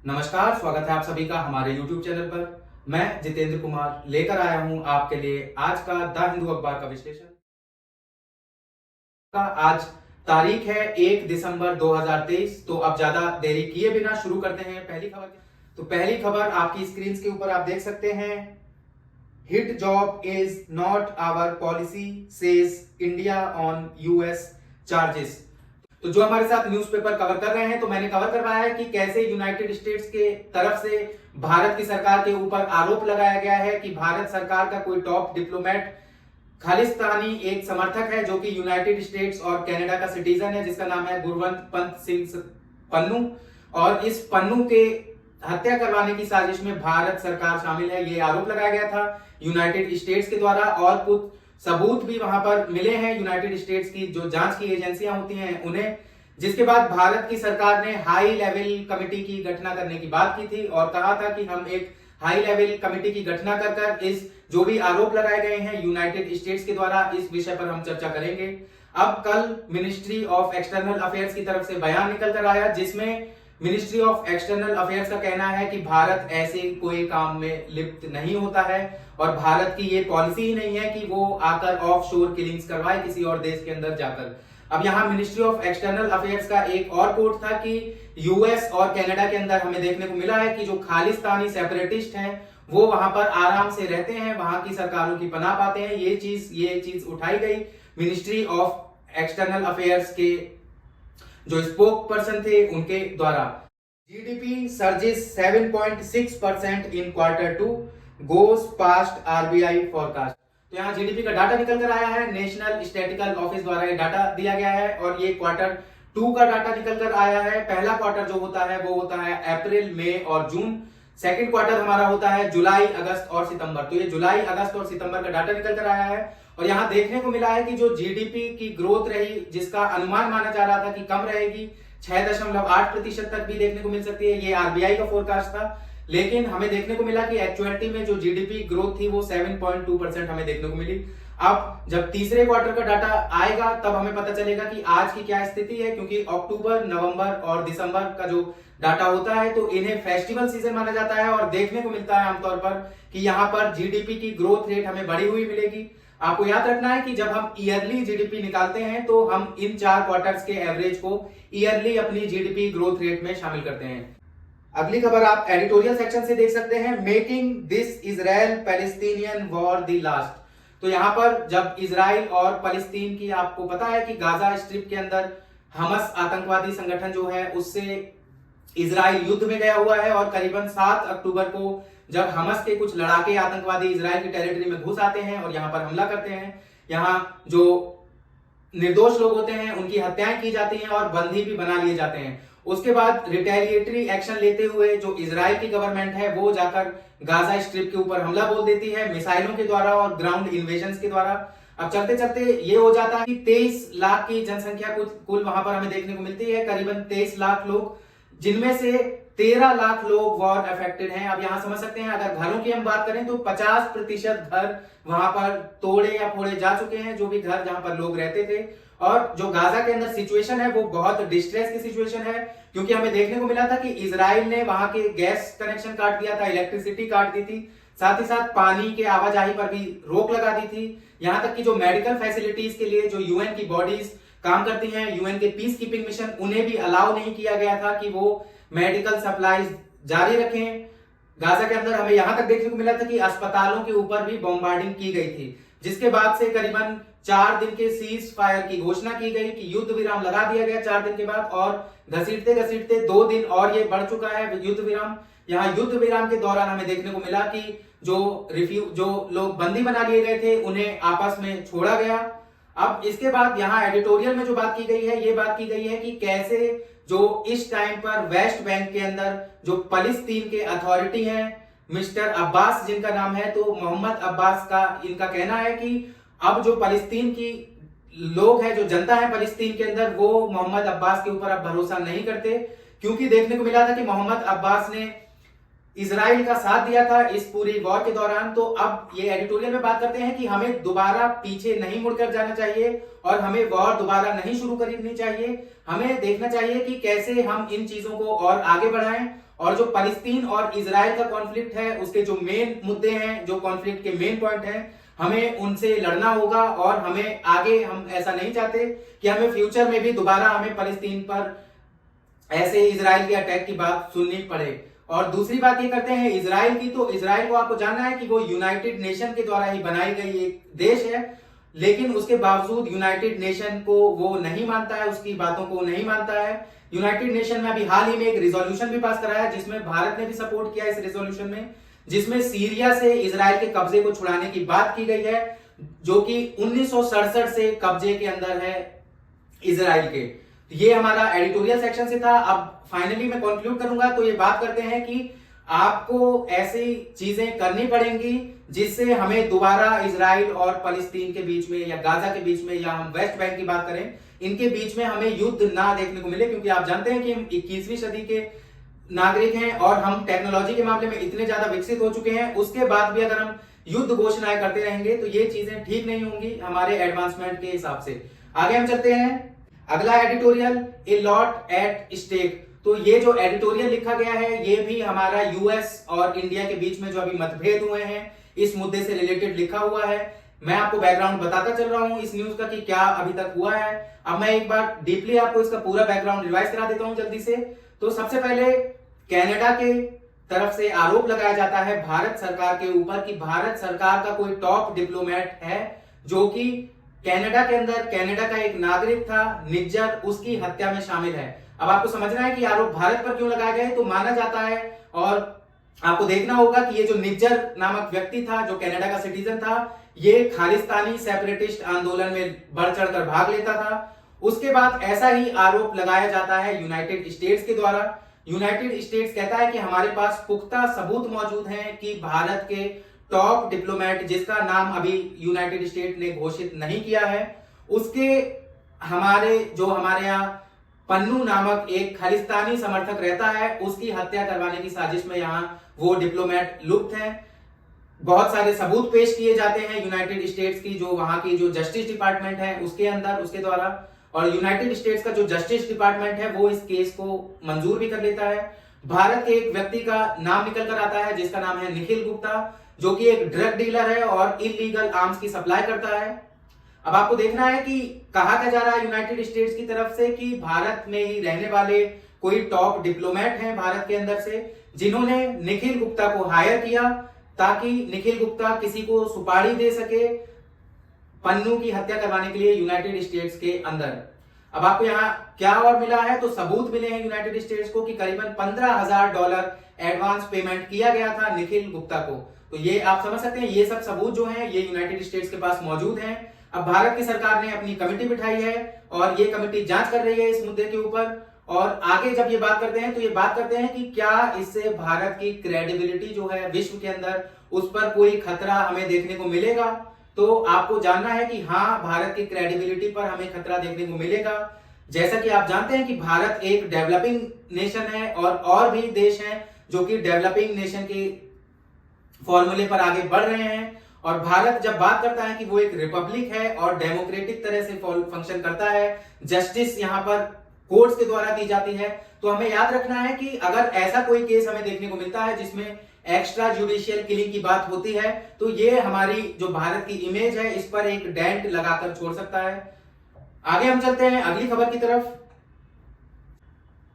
नमस्कार, स्वागत है आप सभी का हमारे YouTube चैनल पर। मैं जितेंद्र कुमार लेकर आया हूं आपके लिए आज का द हिंदू अखबार का विश्लेषण। आज तारीख है 1 दिसंबर 2023। तो अब ज्यादा देरी किए बिना शुरू करते हैं पहली खबर। तो पहली खबर आपकी स्क्रीन के ऊपर आप देख सकते हैं। Hit job is not our policy says India on US charges. तो जो हमारे साथ न्यूज़पेपर कवर कर रहे हैं, तो मैंने कवर करवाया है कि कैसे यूनाइटेड स्टेट्स के तरफ से भारत की सरकार के ऊपर आरोप लगाया गया है कि भारत सरकार का कोई टॉप डिप्लोमेट खालिस्तानी एक समर्थक है जो कि यूनाइटेड स्टेट्स और कनाडा का सिटीजन है, जिसका नाम है गुरवंत पंत सिंह पन्नू। और इस पन्नू के हत्या करवाने की साजिश में भारत सरकार शामिल है, ये आरोप लगाया गया था यूनाइटेड स्टेट्स के द्वारा। और कुछ सबूत भी वहां पर मिले हैं यूनाइटेड स्टेट्स की जो जांच की एजेंसियां होती हैं उन्हें, जिसके बाद भारत की सरकार ने हाई लेवल कमेटी की गठना करने की बात की थी और कहा था कि हम एक हाई लेवल कमेटी की गठना कर इस जो भी आरोप लगाए गए हैं यूनाइटेड स्टेट्स के द्वारा, इस विषय पर हम चर्चा करेंगे। अब कल मिनिस्ट्री ऑफ एक्सटर्नल अफेयर्स की तरफ से बयान निकल कर आया, जिसमें मिनिस्ट्री ऑफ एक्सटर्नल अफेयर्स का कहना है कि भारत ऐसे कोई काम में लिप्त नहीं होता है और भारत की ये पॉलिसी ही नहीं है कि वो आकर ऑफ शोर किलिंग्स करवाए किसी और देश के अंदर जाकर। अब यहाँ मिनिस्ट्री ऑफ एक्सटर्नल अफेयर्स का एक और कोट था कि यूएस और कनाडा के अंदर हमें देखने को मिला है कि जो खालिस्तानी सेपरेटिस्ट हैं वो वहां पर आराम से रहते हैं, वहां की सरकारों की पनाह पाते हैं। ये चीज उठाई गई मिनिस्ट्री ऑफ एक्सटर्नल अफेयर्स के जो स्पोक पर्सन थे उनके द्वारा। जीडीपी सर्जेस 7.6% इन Q2 goes past RBI forecast. तो यहाँ जीडीपी का डाटा निकल कर आया है, नेशनल स्टैटिस्टिकल ऑफिस द्वारा ये डाटा दिया गया है और ये Q2 का डाटा निकल कर आया है। पहला क्वार्टर जो होता है वो होता है अप्रैल, मई और जून। सेकंड क्वार्टर हमारा होता है जुलाई, अगस्त और सितंबर। तो ये जुलाई, अगस्त और सितंबर का डाटा निकल कर आया है और यहाँ देखने को मिला है कि जो जीडीपी की ग्रोथ रही, जिसका अनुमान माना जा रहा था कि कम रहेगी, 6.8% तक भी देखने को मिल सकती है, ये आरबीआई का फोरकास्ट था। लेकिन हमें देखने को मिला कि एक्चुअलिटी में जो जीडीपी ग्रोथ थी वो 7.2% हमें देखने को मिली। अब जब तीसरे क्वार्टर का डाटा आएगा तब हमें पता चलेगा कि आज की क्या स्थिति है, क्योंकि अक्टूबर, नवंबर और दिसंबर का जो डाटा होता है तो इन्हें फेस्टिवल सीजन माना जाता है और देखने को मिलता है आमतौर पर कि यहाँ पर जीडीपी की ग्रोथ रेट हमें बढ़ी हुई मिलेगी। आपको याद रखना है कि जब हम ईयरली जीडीपी निकालते हैं तो हम इन 4 क्वार्टर्स के एवरेज को ईयरली अपनी जीडीपी ग्रोथ रेट में शामिल करते हैं। अगली खबर आप एडिटोरियल सेक्शन से देख सकते हैं, making this Israel Palestinian war the last. तो यहाँ पर जब इजराइल और फलस्तीन की, आपको पता है कि गाजा स्ट्रिप के अंदर हमास आतंकवादी संगठन जो है उससे इजराइल युद्ध में गया हुआ है और करीबन 7 अक्टूबर को जब हमास के कुछ लड़ाके आतंकवादी इजराइल की टेरिटरी में घुस आते हैं और यहाँ पर हमला करते हैं, यहाँ जो निर्दोष लोग होते हैं उनकी हत्याएं की जाती हैं और बंदी भी बना लिए जाते हैं। उसके बाद रिटेलिएटरी एक्शन लेते हुए जो इजराइल की गवर्नमेंट है वो जाकर गाजा स्ट्रिप के ऊपर हमला बोल देती है मिसाइलों के द्वारा और ग्राउंड इन्वेजन के द्वारा। अब चलते चलते ये हो जाता है कि 23 लाख की जनसंख्या कुल वहां पर हमें देखने को मिलती है, करीबन 23 लाख लोग, जिनमें से 13 लाख लोग वॉर अफेक्टेड हैं। अब यहां समझ सकते हैं, अगर घरों की हम बात करें तो 50% घर वहां पर तोड़े या फोड़े जा चुके हैं, जो भी घर जहां पर लोग रहते थे। और जो गाजा के अंदर सिचुएशन है वो बहुत डिस्ट्रेस की सिचुएशन है, क्योंकि हमें देखने को मिला था कि इजराइल ने वहां के गैस कनेक्शन काट दिया था, इलेक्ट्रिसिटी काट दी थी, साथ ही साथ पानी के आवाजाही पर भी रोक लगा दी थी। यहां तक कि जो मेडिकल फैसिलिटीज के लिए जो यूएन की बॉडीज काम करती हैं, यूएन के पीस कीपिंग मिशन, उन्हें भी अलाउ नहीं किया गया था कि वो मेडिकल सप्लाईज जारी रखें। गाजा के अंदर हमें यहां तक देखने को मिला था कि अस्पतालों के ऊपर भी बॉम्बार्डिंग की गई थी, जिसके बाद से करीबन 4 दिन के सीज फायर की घोषणा की गई कि युद्ध विराम लगा दिया गया 4 दिन के बाद, और घसीटते घसीटते 2 दिन और ये बढ़ चुका है युद्ध विराम। यहाँ युद्ध विराम के दौरान हमें देखने को मिला कि जो लोग बंदी बना लिए गए थे उन्हें आपस में छोड़ा गया। अब इसके बाद यहाँ एडिटोरियल में जो बात की गई है, ये बात की गई है कि कैसे जो इस टाइम पर वेस्ट बैंक के अंदर जो फलस्तीन के अथॉरिटी हैं, मिस्टर अब्बास जिनका नाम है, तो मोहम्मद अब्बास का इनका कहना है कि अब जो फलस्तीन की लोग हैं, जो जनता है फलस्तीन के अंदर, वो मोहम्मद अब्बास के ऊपर अब भरोसा नहीं करते, क्योंकि देखने को मिला था कि मोहम्मद अब्बास ने इजराइल का साथ दिया था इस पूरी वॉर के दौरान। तो अब ये एडिटोरियल में बात करते हैं कि हमें दोबारा पीछे नहीं मुड़कर जाना चाहिए और हमें वॉर दोबारा नहीं शुरू करनी चाहिए। हमें देखना चाहिए कि कैसे हम इन चीजों को और आगे बढ़ाएं और जो फलस्तीन और इजराइल का कॉन्फ्लिक्ट है, उसके जो मेन मुद्दे हैं, जो कॉन्फ्लिक्ट के मेन पॉइंट हैं, हमें उनसे लड़ना होगा। और हमें आगे, हम ऐसा नहीं चाहते कि हमें फ्यूचर में भी दोबारा हमें फलस्तीन पर ऐसे इजराइल के अटैक की बात सुननी पड़े। और दूसरी बात ये करते हैं इजराइल की, तो इजराइल को आपको जानना है कि वो यूनाइटेड नेशन के द्वारा ही बनाई गई एक देश है, लेकिन उसके बावजूद यूनाइटेड नेशन को वो नहीं मानता है, उसकी बातों को नहीं मानता है। यूनाइटेड नेशन में अभी हाल ही में एक रिजोल्यूशन भी पास कराया, जिसमें भारत ने भी सपोर्ट किया इस रिजोल्यूशन में, जिसमें सीरिया से इजराइल के कब्जे को छुड़ाने की बात की गई है, जो कि 1967 से कब्जे के अंदर है इजराइल के। ये हमारा एडिटोरियल सेक्शन से था। अब फाइनली मैं कंक्लूड करूंगा, तो ये बात करते हैं कि आपको ऐसी चीजें करनी पड़ेंगी जिससे हमें दोबारा इजराइल और फलस्तीन के बीच में, या गाजा के बीच में, या हम वेस्ट बैंक की बात करें, इनके बीच में हमें युद्ध ना देखने को मिले। क्योंकि आप जानते हैं कि हम 21वीं सदी के नागरिक हैं और हम टेक्नोलॉजी के मामले में इतने ज्यादा विकसित हो चुके हैं, उसके बाद भी अगर हम युद्ध घोषणाएं करते रहेंगे तो ये चीजें ठीक नहीं होंगी हमारे एडवांसमेंट के हिसाब से। आगे हम चलते हैं, अगला editorial, a lot at stake. तो ये जो एडिटोरियल लिखा गया है, ये भी हमारा यूएस और इंडिया के बीच में जो अभी मतभेद हुए हैं, इस मुद्दे से रिलेटेड लिखा हुआ है। मैं आपको बैकग्राउंड बताता चल रहा हूं इस न्यूज का कि क्या अभी तक हुआ है। अब मैं एक बार डीपली आपको इसका पूरा बैकग्राउंड रिवाइज करा देता हूं जल्दी से। तो सबसे पहले कनाडा के तरफ से आरोप लगाया जाता है भारत सरकार के ऊपर कि भारत सरकार का कोई टॉप डिप्लोमेट है जो कि कनाडा के अंदर, कनाडा का एक नागरिक था निज्जर, उसकी हत्या में शामिल है। अब आपको समझना है कि आरोप भारत पर क्यों लगाए गए। तो माना जाता है, और आपको देखना होगा कि ये जो निज्जर नामक व्यक्ति था, जो कनाडा का सिटीजन था, ये खालिस्तानी सेपरेटिस्ट आंदोलन में बढ़ चढ़कर भाग लेता था। उसके बाद ऐसा ही आरोप लगाया जाता है यूनाइटेड स्टेट्स के द्वारा। यूनाइटेड स्टेट्स कहता है कि हमारे पास पुख्ता सबूत मौजूद हैं कि भारत के टॉप डिप्लोमेट, जिसका नाम अभी यूनाइटेड स्टेट ने घोषित नहीं किया है, उसके हमारे यहाँ पन्नू नामक एक खालिस्तानी समर्थक रहता है, उसकी हत्या करवाने की साजिश में यहाँ वो डिप्लोमेट लुप्त हैं। बहुत सारे सबूत पेश किए जाते हैं यूनाइटेड स्टेट्स की, जो वहां की जो जस्टिस डिपार्टमेंट है उसके अंदर, उसके द्वारा। और यूनाइटेड स्टेट्स का जो जस्टिस डिपार्टमेंट है वो इस केस को मंजूर भी कर लेता है। भारत के एक व्यक्ति का नाम निकल कर आता है जिसका नाम है निखिल गुप्ता, जो कि एक ड्रग डीलर है और इलीगल आर्म्स की सप्लाई करता है। अब आपको देखना है कि कहा क्या जा रहा है यूनाइटेड स्टेट्स की तरफ से कि भारत में ही रहने वाले कोई टॉप डिप्लोमेट हैं भारत के अंदर से, जिन्होंने निखिल गुप्ता को हायर किया ताकि निखिल गुप्ता किसी को सुपारी दे सके पन्नू की हत्या करवाने के लिए यूनाइटेड स्टेट्स के अंदर। अब आपको यहाँ क्या और मिला है, तो सबूत मिले हैं यूनाइटेड स्टेट्स को कि करीबन $15,000 एडवांस पेमेंट किया गया था निखिल गुप्ता को। तो ये आप समझ सकते हैं, ये सब सबूत जो हैं ये यूनाइटेड स्टेट्स के पास मौजूद हैं। अब भारत की सरकार ने अपनी कमेटी बिठाई है और ये कमेटी जांच कर रही है इस मुद्दे के ऊपर। और आगे जब ये बात करते हैं तो ये बात करते हैं कि क्या इससे भारत की क्रेडिबिलिटी जो है विश्व के अंदर, उस पर कोई खतरा हमें देखने को मिलेगा। तो आपको जानना है कि हाँ, भारत की क्रेडिबिलिटी पर हमें खतरा देखने को मिलेगा। जैसा कि आप जानते हैं कि भारत एक डेवलपिंग नेशन है और भी देश हैं जो कि डेवलपिंग नेशन के फॉर्मूले पर आगे बढ़ रहे हैं। और भारत जब बात करता है कि वो एक रिपब्लिक है और डेमोक्रेटिक तरह से फंक्शन करता है, जस्टिस यहाँ पर कोर्ट्स के द्वारा दी जाती है, तो हमें याद रखना है कि अगर ऐसा कोई केस हमें देखने को मिलता है जिसमें एक्स्ट्रा जुडिशियल किलिंग की बात होती है, तो ये हमारी जो भारत की इमेज है इस पर एक डेंट लगाकर छोड़ सकता है। आगे हम चलते हैं अगली खबर की तरफ,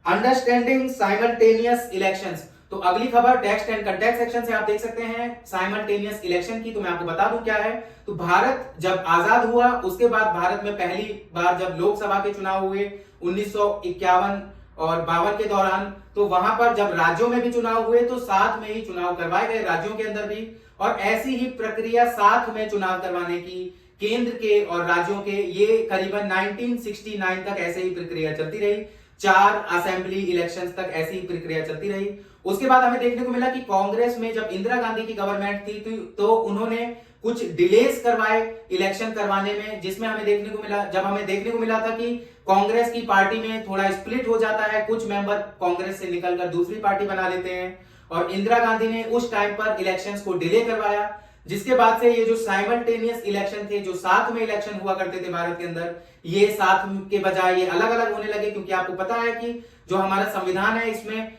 अंडरस्टैंडिंग साइमल्टेनियस इलेक्शंस। तो अगली खबर टेक्स्ट एंड कंटेक्स्ट सेक्शन से आप देख सकते हैं साइमल्टेनियस इलेक्शन की। तो मैं आपको बता दूं क्या है। तो भारत जब आजाद हुआ उसके बाद भारत में पहली बार जब लोकसभा के चुनाव हुए 1951 और 52 के दौरान, तो वहां पर जब राज्यों में भी चुनाव हुए तो साथ में ही चुनाव करवाए गए राज्यों के अंदर भी। और ऐसी ही प्रक्रिया साथ में चुनाव करवाने की केंद्र के और राज्यों के, ये करीबन 1969 तक ऐसे ही प्रक्रिया चलती रही। 4 असेंबली इलेक्शंस तक ऐसी ही प्रक्रिया चलती रही। उसके बाद हमें देखने को मिला कि कांग्रेस में जब इंदिरा गांधी की गवर्नमेंट थी तो उन्होंने कुछ डिलेस करवाए इलेक्शन करवाने में, जिसमें हमें देखने को मिला था कि कांग्रेस की पार्टी में थोड़ा स्प्लिट हो जाता है, कुछ मेंबर कांग्रेस से निकलकर दूसरी पार्टी बना लेते हैं। और इंदिरा गांधी ने उस टाइम पर इलेक्शंस को डिले करवाया, जिसके बाद से ये जो साइमल्टेनियस इलेक्शन थे, जो साथ में इलेक्शन हुआ करते थे भारत के अंदर, ये साथ के बजाय ये अलग अलग होने लगे। क्योंकि आपको पता है कि जो हमारा संविधान है इसमें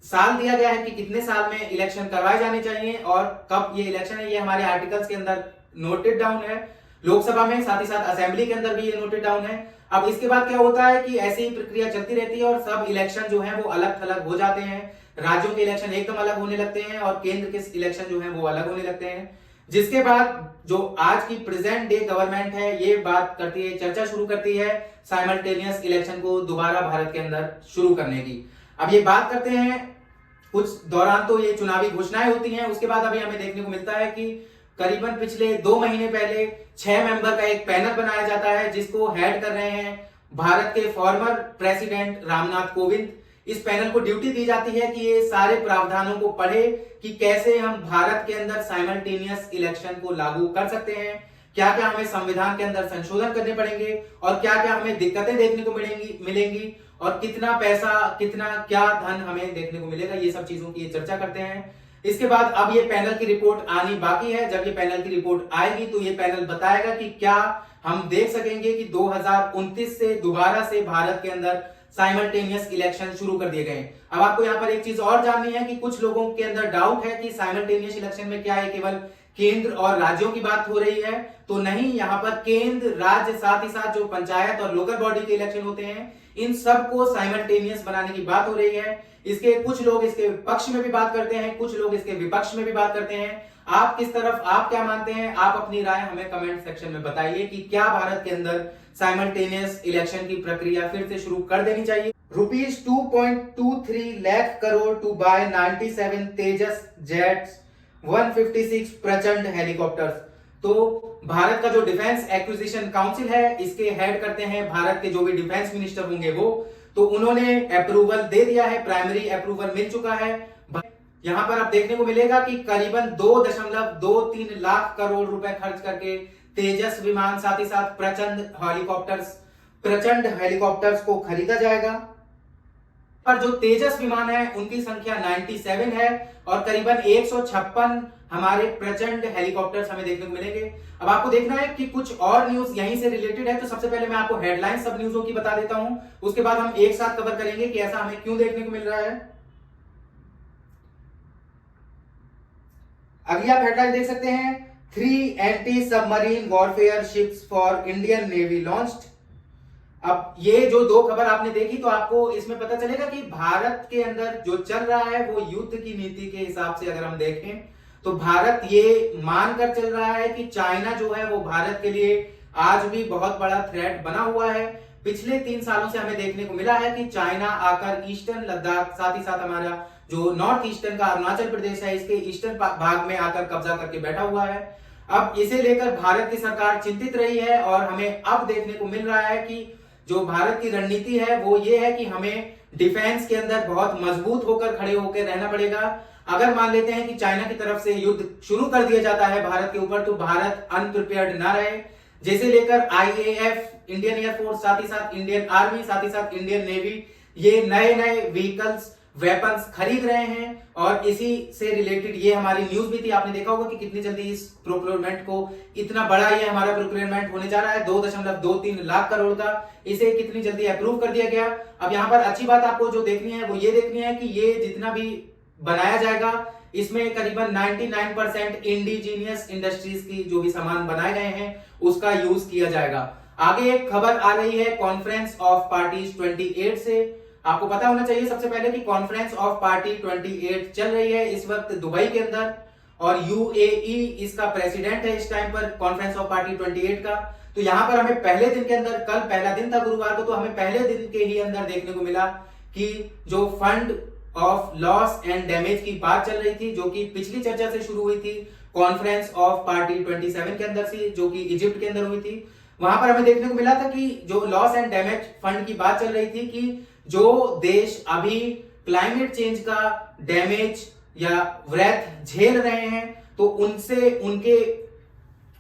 साल दिया गया है कि कितने साल में इलेक्शन करवाए जाने चाहिए और कब ये इलेक्शन है, ये हमारे आर्टिकल्स के अंदर नोटेड डाउन है। लोकसभा में, साथ ही साथ असेंबली के अंदर भी ये नोटेड डाउन है। अब इसके बाद क्या होता है कि ऐसी ही प्रक्रिया चलती रहती है और सब इलेक्शन जो है वो अलग थलग हो जाते हैं। राज्यों के इलेक्शन एकदम अलग होने लगते हैं और केंद्र के इलेक्शन जो है वो अलग होने लगते हैं। जिसके बाद जो आज की प्रेजेंट डे गवर्नमेंट है ये बात करती है, चर्चा शुरू करती है साइमल्टेनियस इलेक्शन को दोबारा भारत के अंदर शुरू करने की। अब ये बात करते हैं, कुछ दौरान तो ये चुनावी घोषणाएं होती हैं, उसके बाद अभी हमें देखने को मिलता है कि करीबन पिछले 2 महीने पहले 6 मेंबर का एक पैनल बनाया जाता है जिसको हेड कर रहे हैं भारत के फॉर्मर प्रेसिडेंट रामनाथ कोविंद। इस पैनल को ड्यूटी दी जाती है कि ये सारे प्रावधानों को पढ़े कि कैसे हम भारत के अंदर साइमल्टेनियस इलेक्शन को लागू कर सकते हैं, क्या क्या हमें संविधान के अंदर संशोधन करने पड़ेंगे और क्या क्या हमें दिक्कतें देखने को मिलेंगी और कितना पैसा, कितना क्या धन हमें देखने को मिलेगा, ये सब चीजों की ये चर्चा करते हैं। इसके बाद अब ये पैनल की रिपोर्ट आनी बाकी है। जब ये पैनल की रिपोर्ट आएगी तो ये पैनल बताएगा कि क्या हम देख सकेंगे कि 2029 से दोबारा से भारत के अंदर साइमल्टेनियस इलेक्शन शुरू कर दिए गए। अब आपको यहाँ पर एक चीज और जाननी है कि कुछ लोगों के अंदर डाउट है कि साइमल्टेनियस इलेक्शन में क्या है केवल केंद्र और राज्यों की बात हो रही है, तो नहीं, यहाँ पर केंद्र, राज्य, साथ ही साथ जो पंचायत और लोकल बॉडी के इलेक्शन होते हैं इन सबको साइमल्टेनियस बनाने की बात हो रही है। इसके कुछ लोग इसके पक्ष में भी बात करते हैं, कुछ लोग इसके विपक्ष में भी बात करते हैं। आप किस तरफ, आप क्या मानते हैं? आप अपनी राय हमें कमेंट सेक्शन में बताइए कि क्या भारत के अंदर साइमल्टेनियस इलेक्शन की प्रक्रिया फिर से शुरू कर देनी चाहिए। ₹2.23 lakh crore to buy 97 Tejas jets, 156 Prachand helicopters. तो भारत का जो डिफेंस एक्विजिशन काउंसिल है इसके हेड करते हैं भारत के जो भी डिफेंस मिनिस्टर होंगे वो, तो उन्होंने अप्रूवल दे दिया है, प्राइमरी अप्रूवल मिल चुका है। यहां पर आप देखने को मिलेगा कि करीबन 2.23 लाख करोड़ रुपए खर्च करके तेजस विमान, साथ ही साथ प्रचंड हेलीकॉप्टर्स को खरीदा जाएगा। पर जो तेजस विमान है उनकी संख्या 97 है और करीबन 156 हमारे प्रचंड हेलीकॉप्टर्स हमें देखने को मिलेंगे। अब आपको देखना है कि कुछ और न्यूज यहीं से रिलेटेड है, तो सबसे पहले मैं आपको हेडलाइन सब न्यूज़ों की बता देता हूं, उसके बाद हम एक साथ कवर करेंगे कि ऐसा हमें क्यों देखने को मिल रहा है। अगली आप हेडलाइन देख सकते हैं, 3 anti submarine warfare ships for Indian navy launched. अब ये जो 2 खबर आपने देखी तो आपको इसमें पता चलेगा कि भारत के अंदर जो चल रहा है वो युद्ध की नीति के हिसाब से अगर हम देखें तो भारत ये मानकर चल रहा है कि चाइना जो है वो भारत के लिए आज भी बहुत बड़ा थ्रेट बना हुआ है। पिछले 3 सालों से हमें देखने को मिला है कि चाइना आकर ईस्टर्न लद्दाख, साथ ही साथ हमारा जो नॉर्थ ईस्टर्न का अरुणाचल प्रदेश है इसके ईस्टर्न भाग में आकर कब्जा करके बैठा हुआ है। अब इसे लेकर भारत की सरकार चिंतित रही है और हमें अब देखने को मिल रहा है कि जो भारत की रणनीति है वो ये है कि हमें डिफेंस के अंदर बहुत मजबूत होकर, खड़े होकर रहना पड़ेगा। अगर मान लेते हैं कि चाइना की तरफ से युद्ध शुरू कर दिया जाता है भारत के ऊपर, तो भारत अनप्रिपेयर्ड ना रहे। जैसे लेकर IAF, इंडियन एयरफोर्स, साथ ही साथ इंडियन आर्मी, साथ ही साथ इंडियन नेवी ये नए नए व्हीकल्स, वेपन्स खरीद रहे हैं और इसी से रिलेटेड ये हमारी न्यूज भी थी। आपने देखा होगा कि कितनी जल्दी इस प्रोक्योरमेंट को, इतना बड़ा ये हमारा प्रोक्योरमेंट होने जा रहा है 2.23 लाख करोड़ का, इसे कितनी जल्दी अप्रूव कर दिया गया। अब यहाँ पर अच्छी बात आपको जो देखनी है वो ये देखनी है कि ये जितना भी बनाया जाएगा इसमें करीबन 99% इंडिजीनियस इंडस्ट्रीज की जो भी सामान बनाए गए हैं उसका यूज किया जाएगा। आगे एक खबर आ रही है कॉन्फ्रेंस ऑफ पार्टीज 28 से। आपको पता होना चाहिए सबसे पहले कि कॉन्फ्रेंस ऑफ पार्टी 28 चल रही है इस वक्त दुबई के अंदर और UAE इसका प्रेसिडेंट है इस टाइम पर कॉन्फ्रेंस ऑफ पार्टी 28 का। तो यहां पर हमें पहले दिन के अंदर, कल पहला दिन था गुरुवार को, तो हमें पहले दिन के ही अंदर देखने को मिला कि जो fund of loss and damage की बात चल रही थी, जो कि पिछली चर्चा से शुरू हुई थी कॉन्फ्रेंस ऑफ पार्टी 27 के अंदर से, जो कि इजिप्ट के अंदर हुई थी। वहां पर हमें देखने को मिला था कि जो लॉस एंड डैमेज फंड की बात चल रही थी कि जो देश अभी क्लाइमेट चेंज का डैमेज या वृथ झेल रहे हैं तो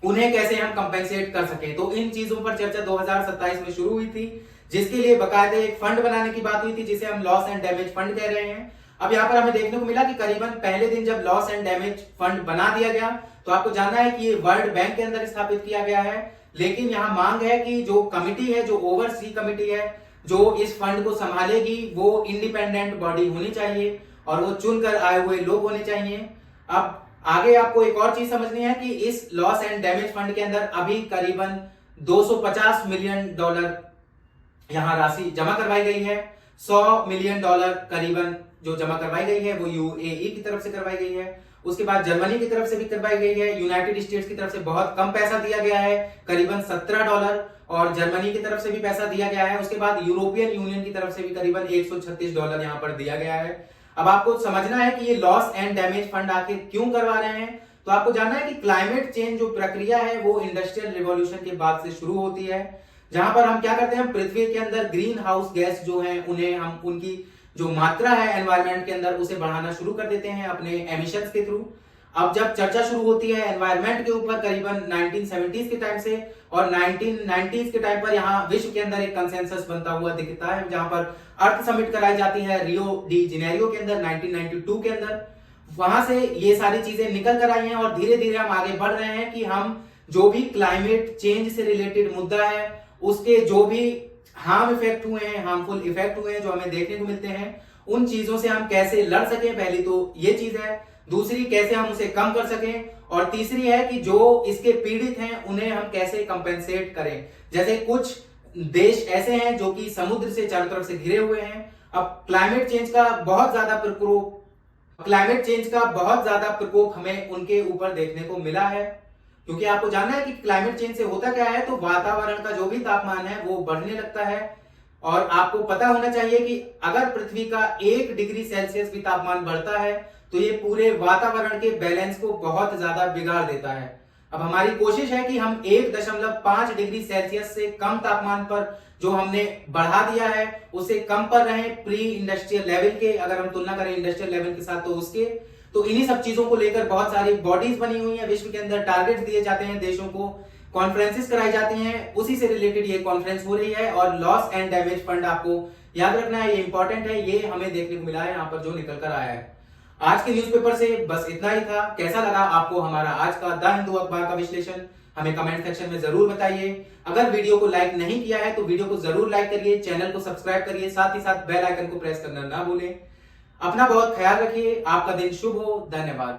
उन्हें कैसे हम कंपेंसेट कर सके, तो इन चीजों पर चर्चा 2027 में शुरू हुई थी, जिसके लिए बकायदे एक फंड बनाने की बात हुई थी जिसे हम लॉस एंड डैमेज फंड कह रहे हैं। अब यहाँ पर हमें देखने को मिला कि करीबन पहले दिन जब लॉस एंड डैमेज फंड बना दिया गया तो आपको जानना है कि ये वर्ल्ड बैंक के अंदर स्थापित किया गया है, लेकिन यहाँ मांग है कि जो कमिटी है, जो ओवरसी कमिटी है जो इस फंड को संभालेगी वो इंडिपेंडेंट बॉडी होनी चाहिए और वो चुनकर आए हुए लोग होने चाहिए। अब आगे आपको एक और चीज समझनी है कि इस लॉस एंड डैमेज फंड के अंदर अभी करीबन $250 मिलियन यहां राशि जमा करवाई गई है। $100 मिलियन करीबन जो जमा करवाई गई है वो यूएई की तरफ से करवाई गई है। उसके बाद जर्मनी की तरफ से भी करवाई गई है। यूनाइटेड स्टेट्स की तरफ से बहुत कम पैसा दिया गया है, करीबन $17, और जर्मनी की तरफ से भी पैसा दिया गया है। उसके बाद यूरोपियन यूनियन की तरफ से भी करीबन $136 यहां पर दिया गया है। अब आपको समझना है कि ये लॉस एंड डैमेज फंड आखिर क्यों करवा रहे हैं। तो आपको जानना है कि क्लाइमेट चेंज जो प्रक्रिया है वो इंडस्ट्रियल रिवॉल्यूशन के बाद से शुरू होती है, जहां पर हम क्या करते हैं, पृथ्वी के अंदर ग्रीन हाउस गैस जो है उन्हें हम उनकी जो मात्रा है एनवायरमेंट के अंदर उसे बढ़ाना शुरू कर देते हैं अपने एमिशंस के थ्रू। अब जब चर्चा शुरू होती है एनवायरमेंट के ऊपर करीबन 1970s के टाइम से, और 1990s के टाइम पर यहाँ विश्व के अंदर एक कंसेंसस बनता हुआ दिखता है, जहां पर अर्थ समिट कराई जाती है रियो डी जेनेरियो के अंदर 1992 के अंदर। वहां से ये सारी चीजें निकल कर आई हैं और धीरे धीरे हम आगे बढ़ रहे हैं कि हम जो भी क्लाइमेट चेंज से रिलेटेड मुद्दा है उसके जो भी हार्मफुल इफेक्ट हुए हैं जो हमें देखने को मिलते हैं, उन चीजों से हम कैसे लड़ सकें, पहली तो ये चीज है। दूसरी, कैसे हम उसे कम कर सकें, और तीसरी है कि जो इसके पीड़ित हैं उन्हें हम कैसे कंपेंसेट करें। जैसे कुछ देश ऐसे हैं जो कि समुद्र से चारों तरफ से घिरे हुए हैं। अब क्लाइमेट चेंज का बहुत ज्यादा प्रकोप हमें उनके ऊपर देखने को मिला है, क्योंकि आपको जानना है कि क्लाइमेट चेंज से होता क्या है, तो वातावरण का जो भी तापमान है वो बढ़ने लगता है। और आपको पता होना चाहिए कि अगर पृथ्वी का 1 डिग्री सेल्सियस भी तापमान बढ़ता है तो ये पूरे वातावरण के बैलेंस को बहुत ज्यादा बिगाड़ देता है। अब हमारी कोशिश है कि हम 1.5 डिग्री सेल्सियस से कम तापमान पर जो हमने बढ़ा दिया है उसे कम पर रहें, प्री इंडस्ट्रियल लेवल के, अगर हम तुलना करें इंडस्ट्रियल लेवल के साथ तो उसके। तो इन्हीं सब चीजों को लेकर बहुत सारी बॉडीज बनी हुई हैं विश्व के अंदर, टारगेट दिए जाते हैं देशों को, कॉन्फ्रेंसेस कराई जाती हैं, उसी से रिलेटेड ये कॉन्फ्रेंस हो रही है। और लॉस एंड डैमेज फंड आपको याद रखना है, ये इंपॉर्टेंट है, ये हमें देखने को मिला है यहाँ पर जो निकल कर आया है। आज के न्यूज़पेपर से बस इतना ही था। कैसा लगा आपको हमारा आज का द हिंदू अखबार का विश्लेषण, हमें कमेंट सेक्शन में जरूर बताइए। अगर वीडियो को लाइक नहीं किया है तो वीडियो को जरूर लाइक करिए, चैनल को सब्सक्राइब करिए, साथ ही साथ बेल आइकन को प्रेस करना ना भूलें। अपना बहुत ख्याल रखिए, आपका दिन शुभ हो, धन्यवाद।